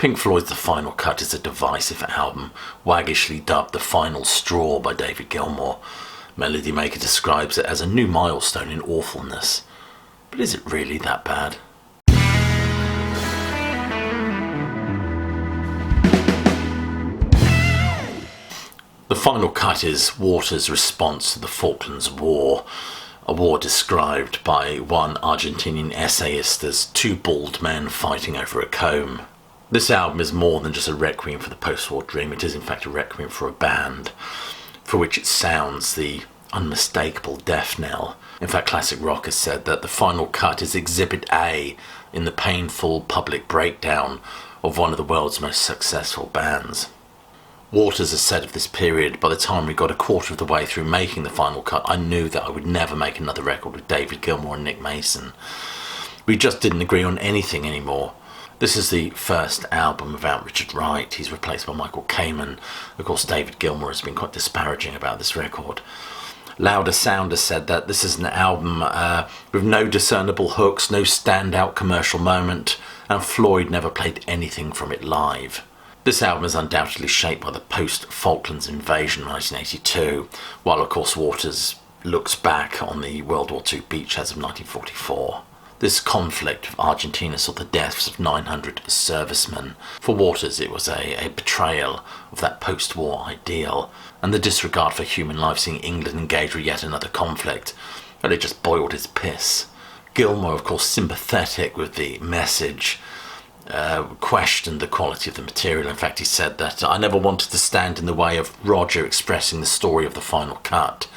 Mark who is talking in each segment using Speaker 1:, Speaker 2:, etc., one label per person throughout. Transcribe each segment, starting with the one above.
Speaker 1: Pink Floyd's The Final Cut is a divisive album, waggishly dubbed The Final Straw by David Gilmour. Melody Maker describes it as a new milestone in awfulness. But is it really that bad? The Final Cut is Waters' response to the Falklands War, a war described by one Argentinian essayist as two bald men fighting over a comb. This album is more than just a requiem for the post-war dream. It is in fact a requiem for a band, for which it sounds the unmistakable death knell. In fact, classic rock has said that The Final Cut is Exhibit A in the painful public breakdown of one of the world's most successful bands. Waters has said of this period, by the time we got a quarter of the way through making The Final Cut, I knew that I would never make another record with David Gilmour and Nick Mason. We just didn't agree on anything anymore. This is the first album without Richard Wright. He's replaced by Michael Kamen. Of course, David Gilmour has been quite disparaging about this record. Louder Sound has said that this is an album with no discernible hooks, no standout commercial moment, and Floyd never played anything from it live. This album is undoubtedly shaped by the post-Falklands invasion in 1982, while of course Waters looks back on the World War II beachheads of 1944. This conflict of Argentina saw the deaths of 900 servicemen. For Waters, it was a betrayal of that post-war ideal, and the disregard for human life, seeing England engage with yet another conflict. Well, it just boiled his piss. Gilmour, of course, sympathetic with the message, questioned the quality of the material. In fact, he said that I never wanted to stand in the way of Roger expressing the story of The Final Cut.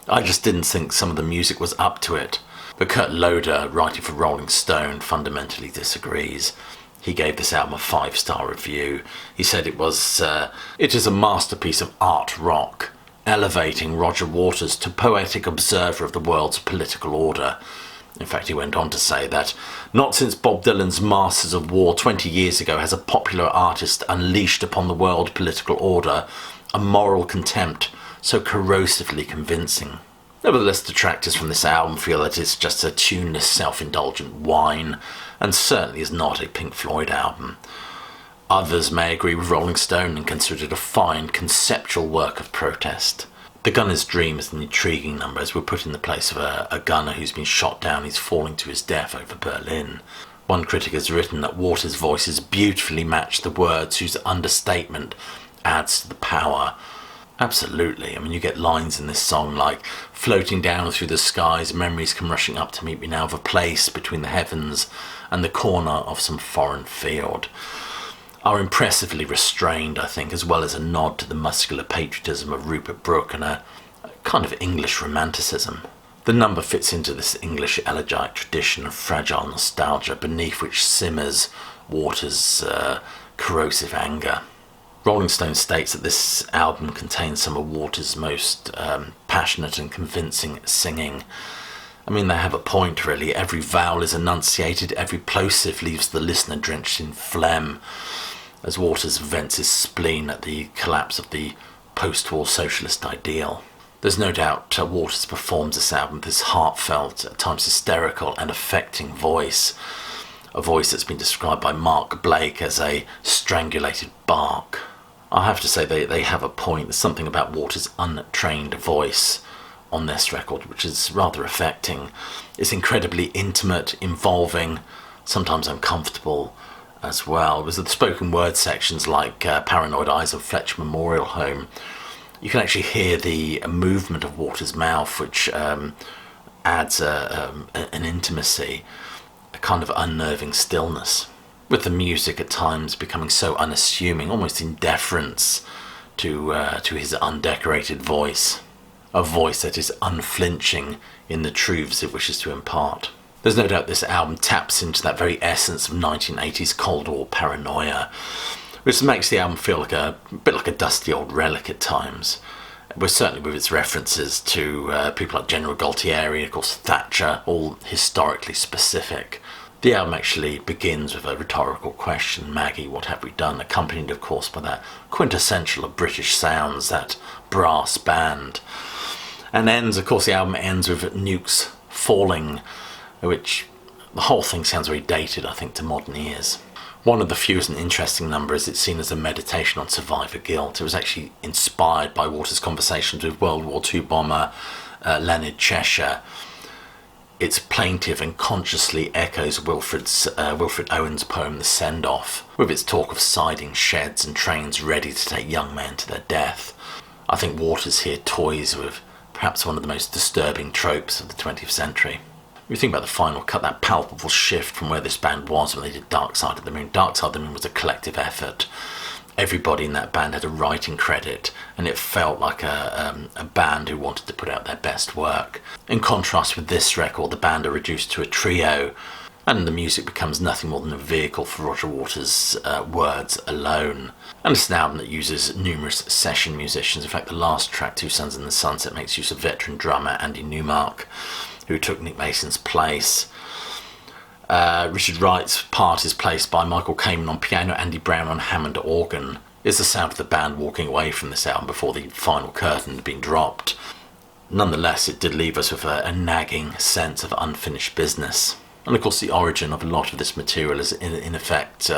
Speaker 1: I just didn't think some of the music was up to it. But Kurt Loder, writing for Rolling Stone, fundamentally disagrees. He gave this album a 5-star review. He said it is a masterpiece of art rock, elevating Roger Waters to poetic observer of the world's political order. In fact, he went on to say that not since Bob Dylan's Masters of War 20 years ago has a popular artist unleashed upon the world political order a moral contempt so corrosively convincing. Nevertheless, detractors from this album feel that it's just a tuneless, self-indulgent whine, and certainly is not a Pink Floyd album. Others may agree with Rolling Stone and consider it a fine, conceptual work of protest. The Gunner's Dream is an intriguing number, as we're put in the place of a gunner who's been shot down. He's falling to his death over Berlin. One critic has written that Waters' voices beautifully match the words, whose understatement adds to the power. Absolutely. I mean, you get lines in this song like, floating down through the skies, memories come rushing up to meet me now of a place between the heavens and the corner of some foreign field, are impressively restrained, I think, as well as a nod to the muscular patriotism of Rupert Brooke and a kind of English romanticism. The number fits into this English elegiac tradition of fragile nostalgia beneath which simmers Waters' corrosive anger. Rolling Stone states that this album contains some of Waters' most passionate and convincing singing. I mean, they have a point, really. Every vowel is enunciated, every plosive leaves the listener drenched in phlegm, as Waters vents his spleen at the collapse of the post-war socialist ideal. There's no doubt Waters performs this album with his heartfelt, at times hysterical and affecting voice, a voice that's been described by Mark Blake as a strangulated bark. I have to say they have a point. There's something about Waters' untrained voice on this record which is rather affecting. It's incredibly intimate, involving, sometimes uncomfortable as well. With the spoken word sections like Paranoid Eyes of Fletcher Memorial Home, you can actually hear the movement of Waters' mouth, which adds an intimacy, a kind of unnerving stillness, with the music at times becoming so unassuming, almost in deference to his undecorated voice, a voice that is unflinching in the truths it wishes to impart. There's no doubt this album taps into that very essence of 1980s Cold War paranoia, which makes the album feel like a bit like a dusty old relic at times, but certainly with its references to people like General Galtieri, of course Thatcher, all historically specific. The album actually begins with a rhetorical question, Maggie, what have we done? Accompanied, of course, by that quintessential of British sounds, that brass band. And ends, of course, the album ends with nukes falling, which the whole thing sounds very dated, I think, to modern ears. One of the few is an interesting number, as it's seen as a meditation on survivor guilt. It was actually inspired by Waters' conversations with World War II bomber Leonard Cheshire. It's plaintive and consciously echoes Wilfred Owen's poem The Send-Off, with its talk of siding sheds and trains ready to take young men to their death. I think Waters here toys with perhaps one of the most disturbing tropes of the 20th century. If you think about The Final Cut, that palpable shift from where this band was when they did Dark Side of the Moon. Dark Side of the Moon was a collective effort. Everybody in that band had a writing credit, and it felt like a band who wanted to put out their best work. In contrast with this record, the band are reduced to a trio, and the music becomes nothing more than a vehicle for Roger Waters' words alone. And it's an album that uses numerous session musicians. In fact, the last track, Two Suns in the Sunset, makes use of veteran drummer Andy Newmark, who took Nick Mason's place. Richard Wright's part is placed by Michael Kamen on piano, Andy Brown on Hammond organ. It's the sound of the band walking away from this album before the final curtain had been dropped. Nonetheless, it did leave us with a nagging sense of unfinished business. And of course, the origin of a lot of this material is in effect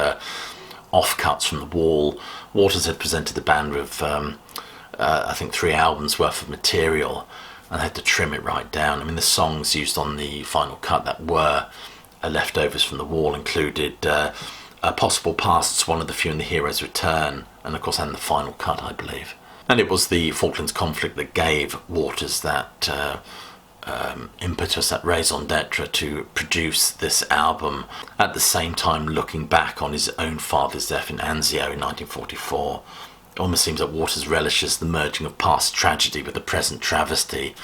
Speaker 1: offcuts from the wall. Waters had presented the band with, I think, 3 albums worth of material, and had to trim it right down. I mean, the songs used on the final cut that were leftovers from the wall included Possible Pasts, One of the Few, and The Hero's Return, and of course, and the final cut, I believe. And it was the Falklands conflict that gave Waters that impetus, that raison d'etre to produce this album, at the same time looking back on his own father's death in Anzio in 1944. It almost seems that Waters relishes the merging of past tragedy with the present travesty.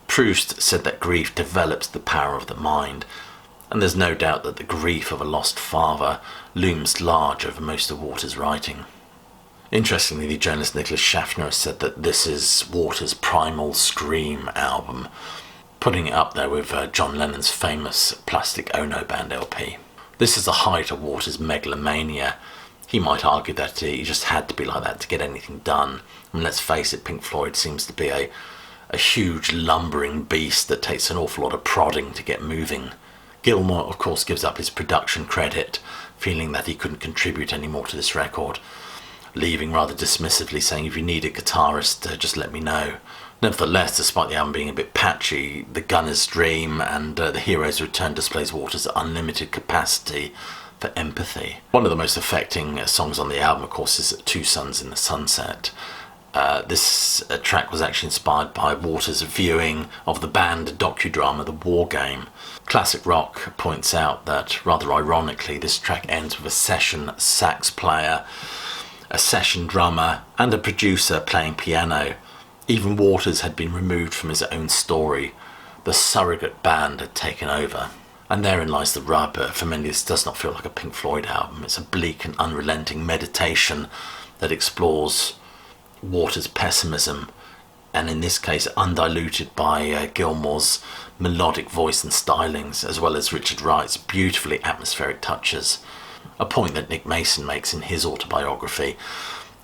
Speaker 1: Proust said that grief develops the power of the mind, and there's no doubt that the grief of a lost father looms large over most of Waters' writing. Interestingly, the journalist Nicholas Schaffner has said that this is Waters' primal scream album, putting it up there with John Lennon's famous Plastic Ono Band LP. This is the height of Waters' megalomania. He might argue that he just had to be like that to get anything done. I mean, let's face it, Pink Floyd seems to be a huge lumbering beast that takes an awful lot of prodding to get moving. Gilmour, of course, gives up his production credit, feeling that he couldn't contribute any more to this record, leaving rather dismissively, saying, if you need a guitarist, just let me know. Nevertheless, despite the album being a bit patchy, The Gunner's Dream and The Hero's Return displays Waters' unlimited capacity for empathy. One of the most affecting songs on the album, of course, is Two Suns in the Sunset. This track was actually inspired by Waters' viewing of the band docudrama The War Game. Classic Rock points out that, rather ironically, this track ends with a session sax player, a session drummer, and a producer playing piano. Even Waters had been removed from his own story. The surrogate band had taken over. And therein lies the rub. For many, this does not feel like a Pink Floyd album. It's a bleak and unrelenting meditation that explores Waters' pessimism, and in this case undiluted by Gilmour's melodic voice and stylings, as well as Richard Wright's beautifully atmospheric touches. A point that Nick Mason makes in his autobiography.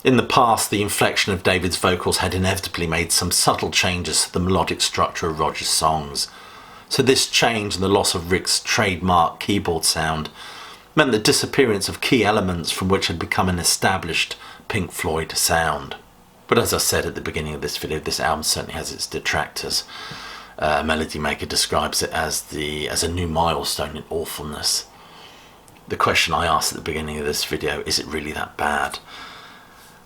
Speaker 1: In the past, the inflection of David's vocals had inevitably made some subtle changes to the melodic structure of Roger's songs. So this change and the loss of Rick's trademark keyboard sound meant the disappearance of key elements from which had become an established Pink Floyd sound. But as I said at the beginning of this video, this album certainly has its detractors. Melody Maker describes it as a new milestone in awfulness. The question I asked at the beginning of this video, is it really that bad?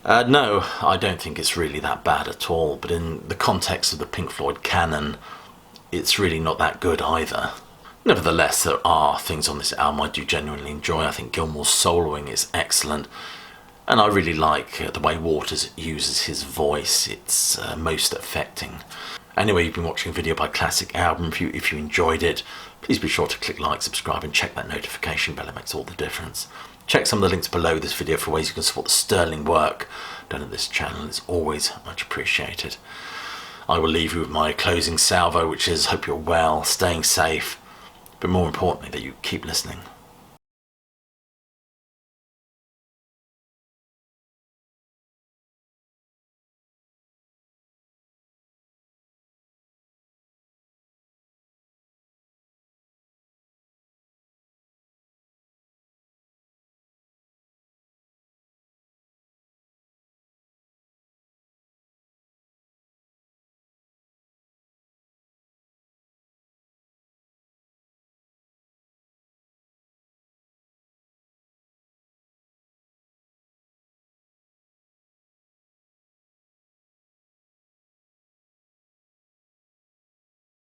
Speaker 1: No, I don't think it's really that bad at all, but in the context of the Pink Floyd canon, it's really not that good either. Nevertheless, there are things on this album I do genuinely enjoy. I think Gilmour's soloing is excellent, and I really like the way Waters uses his voice. It's most affecting. Anyway, you've been watching a video by Classic Album. If you enjoyed it, please be sure to click like, subscribe, and check that notification bell. It makes all the difference. Check some of the links below this video for ways you can support the sterling work done at this channel. It's always much appreciated. I will leave you with my closing salvo, which is hope you're well, staying safe, but more importantly that you keep listening.